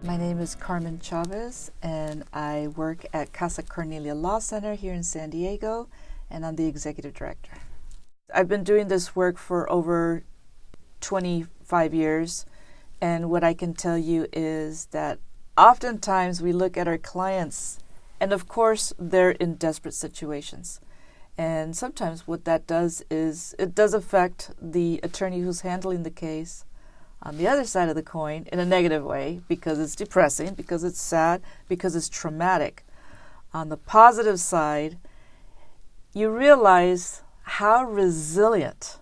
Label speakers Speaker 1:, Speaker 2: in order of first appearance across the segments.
Speaker 1: My name is Carmen Chavez, and I work at Casa Cornelia Law Center here in San Diego, and I'm the executive director. I've been doing this work for over 25 years, and what I can tell you is that oftentimes we look at our clients, and of course they're in desperate situations. And sometimes what that does is it does affect the attorney who's handling the case on the other side of the coin in a negative way, because it's depressing, because it's sad, because it's traumatic. On the positive side, you realize how resilient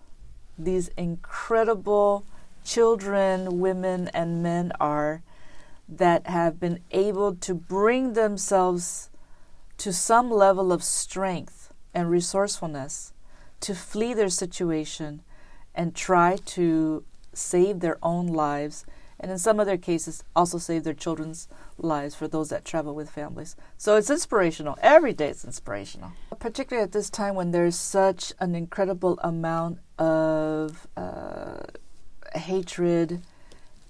Speaker 1: these incredible children, women, and men are that have been able to bring themselves to some level of strength and resourcefulness to flee their situation and try to save their own lives, and in some other cases also save their children's lives for those that travel with families. So it's inspirational. Every day it's inspirational. Particularly at this time when there's such an incredible amount of hatred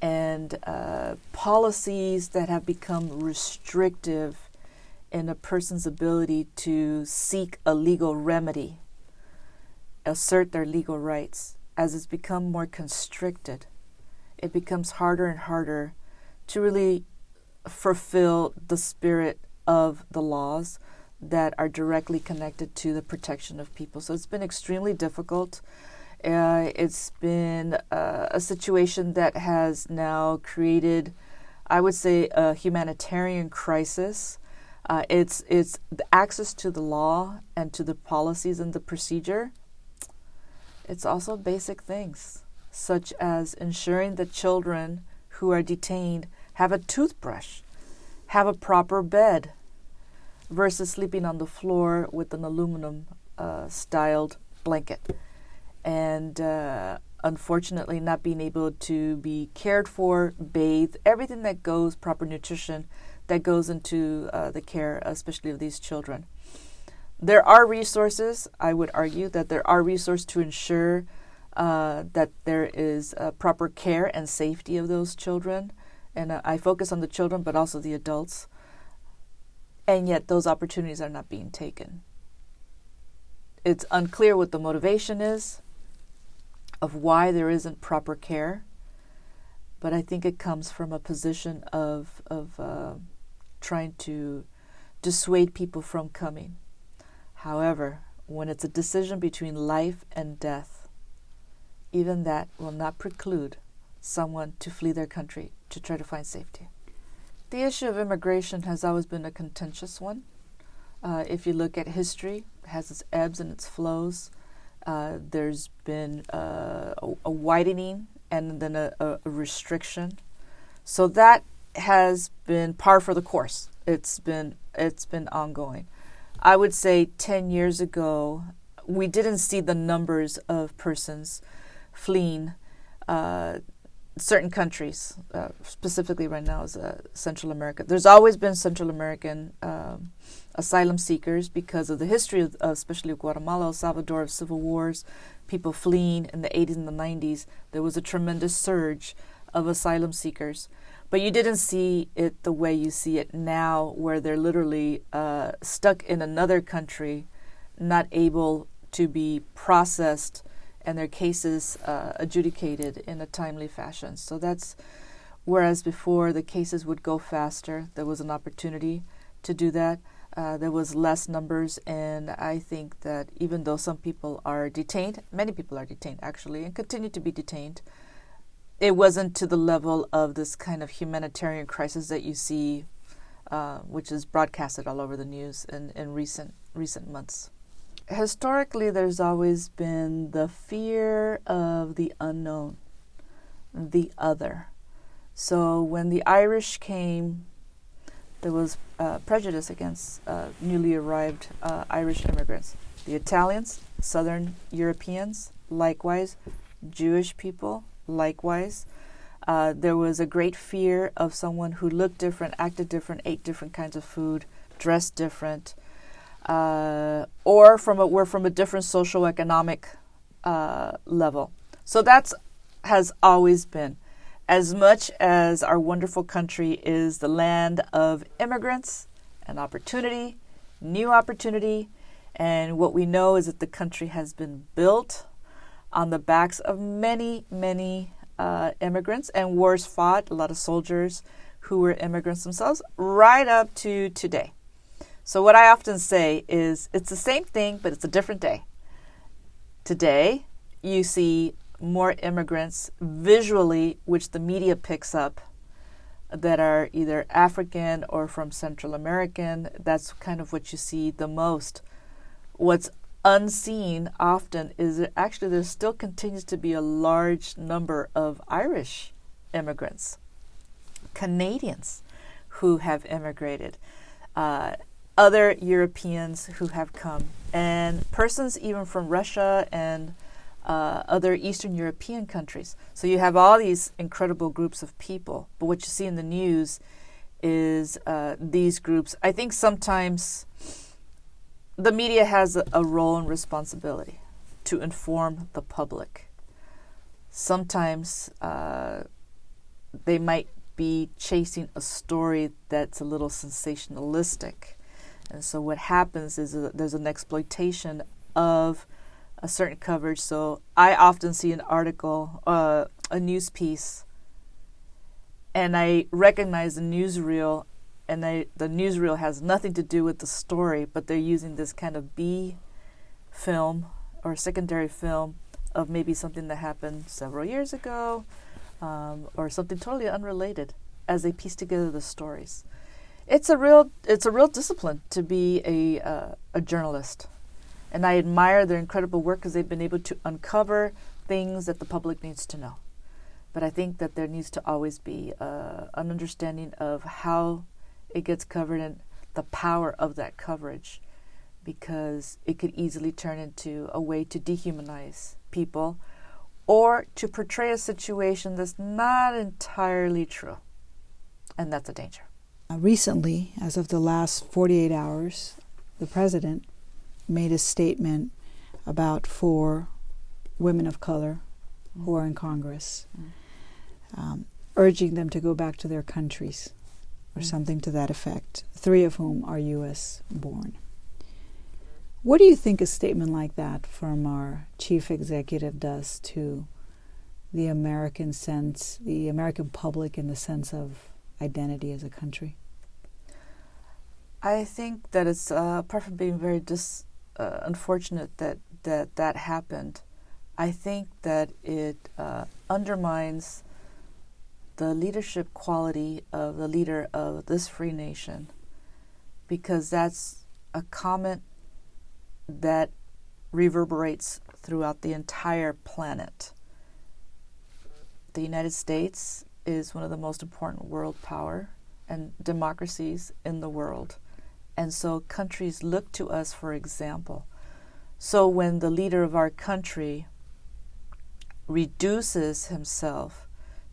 Speaker 1: and policies that have become restrictive in a person's ability to seek a legal remedy, assert their legal rights. As it's become more constricted, it becomes harder and harder to really fulfill the spirit of the laws that are directly connected to the protection of people. So it's been extremely difficult. It's been a situation that has now created, I would say, a humanitarian crisis. It's the access to the law and to the policies and the procedure. It's also basic things, such as ensuring that children who are detained have a toothbrush, have a proper bed, versus sleeping on the floor with an aluminum styled blanket. And unfortunately not being able to be cared for, bathed, everything that goes, proper nutrition that goes into the care, especially of these children. There are resources. I would argue that there are resources to ensure that there is proper care and safety of those children. And I focus on the children, but also the adults. And yet those opportunities are not being taken. It's unclear what the motivation is of why there isn't proper care. But I think it comes from a position of trying to dissuade people from coming. However, when it's a decision between life and death, even that will not preclude someone to flee their country to try to find safety. The issue of immigration has always been a contentious one. If you look at history, it has its ebbs and its flows. There's been a widening and then a restriction. So that has been par for the course. It's been ongoing. I would say 10 years ago, we didn't see the numbers of persons fleeing certain countries, specifically right now is Central America. There's always been Central American asylum seekers because of the history of especially of Guatemala, El Salvador, of civil wars, people fleeing in the 80s and the 90s. There was a tremendous surge of asylum seekers. But you didn't see it the way you see it now, where they're literally stuck in another country, not able to be processed and their cases adjudicated in a timely fashion. So that's, whereas before the cases would go faster, there was an opportunity to do that. There was less numbers, and I think that even though some people are detained, many people are detained actually, and continue to be detained, it wasn't to the level of this kind of humanitarian crisis that you see, which is broadcasted all over the news in recent months. Historically, there's always been the fear of the unknown, the other. So when the Irish came, there was prejudice against newly arrived Irish immigrants. The Italians, Southern Europeans, likewise, Jewish people, likewise. There was a great fear of someone who looked different, acted different, ate different kinds of food, dressed different, or were from a different socioeconomic level. So that's has always been. as much as our wonderful country is the land of immigrants and opportunity, new opportunity, and what we know is that the country has been built on the backs of many, many immigrants and wars fought, a lot of soldiers who were immigrants themselves, right up to today. So what I often say is it's the same thing, but it's a different day. Today, you see more immigrants visually, which the media picks up, that are either African or from Central American. That's kind of what you see the most. What's unseen often is that actually there still continues to be a large number of Irish immigrants, Canadians who have immigrated, other Europeans who have come, and persons even from Russia and other Eastern European countries. So you have all these incredible groups of people, but what you see in the news is these groups. I think sometimes the media has a role and responsibility to inform the public. Sometimes they might be chasing a story that's a little sensationalistic. And so what happens is that there's an exploitation of a certain coverage. So I often see an article, a news piece, and I recognize the newsreel, and the newsreel has nothing to do with the story, but they're using this kind of B film or secondary film of maybe something that happened several years ago, or something totally unrelated as they piece together the stories. It's a real discipline to be a journalist, and I admire their incredible work because they've been able to uncover things that the public needs to know. But I think that there needs to always be an understanding of how it gets covered and the power of that coverage, because it could easily turn into a way to dehumanize people or to portray a situation that's not entirely true. And that's a danger.
Speaker 2: Recently, as of the last 48 hours, the president made a statement about 4 women of color who are in Congress, urging them to go back to their countries, or something to that effect, 3 of whom are U.S. born. What do you think a statement like that from our chief executive does to the American sense, the American public in the sense of identity as a country?
Speaker 1: I think that it's, apart from being very unfortunate that happened, I think that it undermines the leadership quality of the leader of this free nation, because that's a comment that reverberates throughout the entire planet. The United States is one of the most important world power and democracies in the world. And so countries look to us for example. So when the leader of our country reduces himself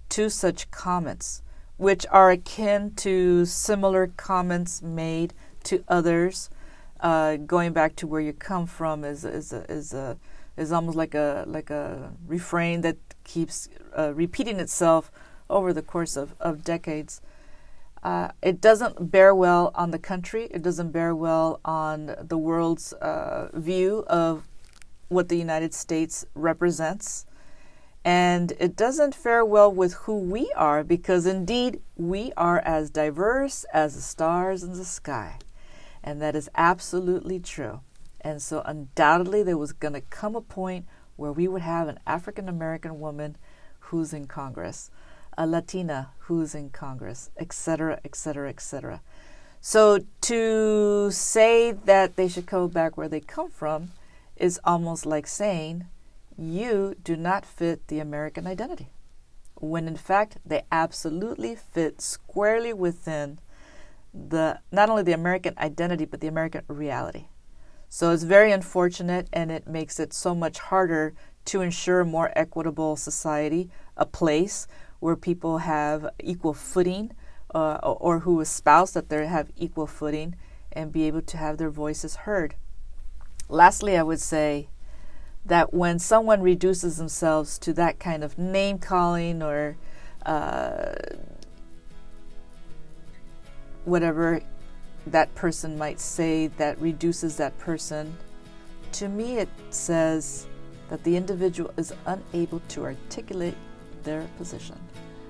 Speaker 1: to such comments, which are akin to similar comments made to others, going back to where you come from is almost like a refrain that keeps repeating itself over the course of decades. It doesn't bear well on the country. It doesn't bear well on the world's view of what the United States represents. And it doesn't fare well with who we are, because indeed we are as diverse as the stars in the sky. And that is absolutely true. And so undoubtedly there was going to come a point where we would have an African American woman who's in Congress, a Latina who's in Congress, etc., etc., etc. So to say that they should go back where they come from is almost like saying you do not fit the American identity, when in fact they absolutely fit squarely within not only the American identity but the American reality. So it's very unfortunate, and it makes it so much harder to ensure a more equitable society, a place where people have equal footing, or who espouse that they have equal footing and be able to have their voices heard. Lastly, I would say that when someone reduces themselves to that kind of name calling or whatever that person might say that reduces that person. To me, it says that the individual is unable to articulate their position.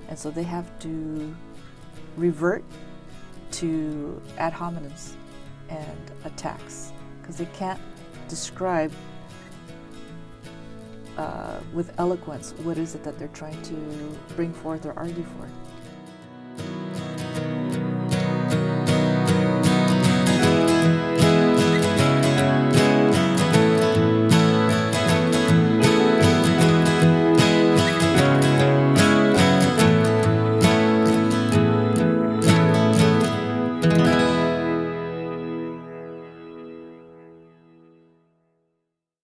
Speaker 1: And so they have to revert to ad hominems and attacks because they can't describe with eloquence what is it that they're trying to bring forth or argue for.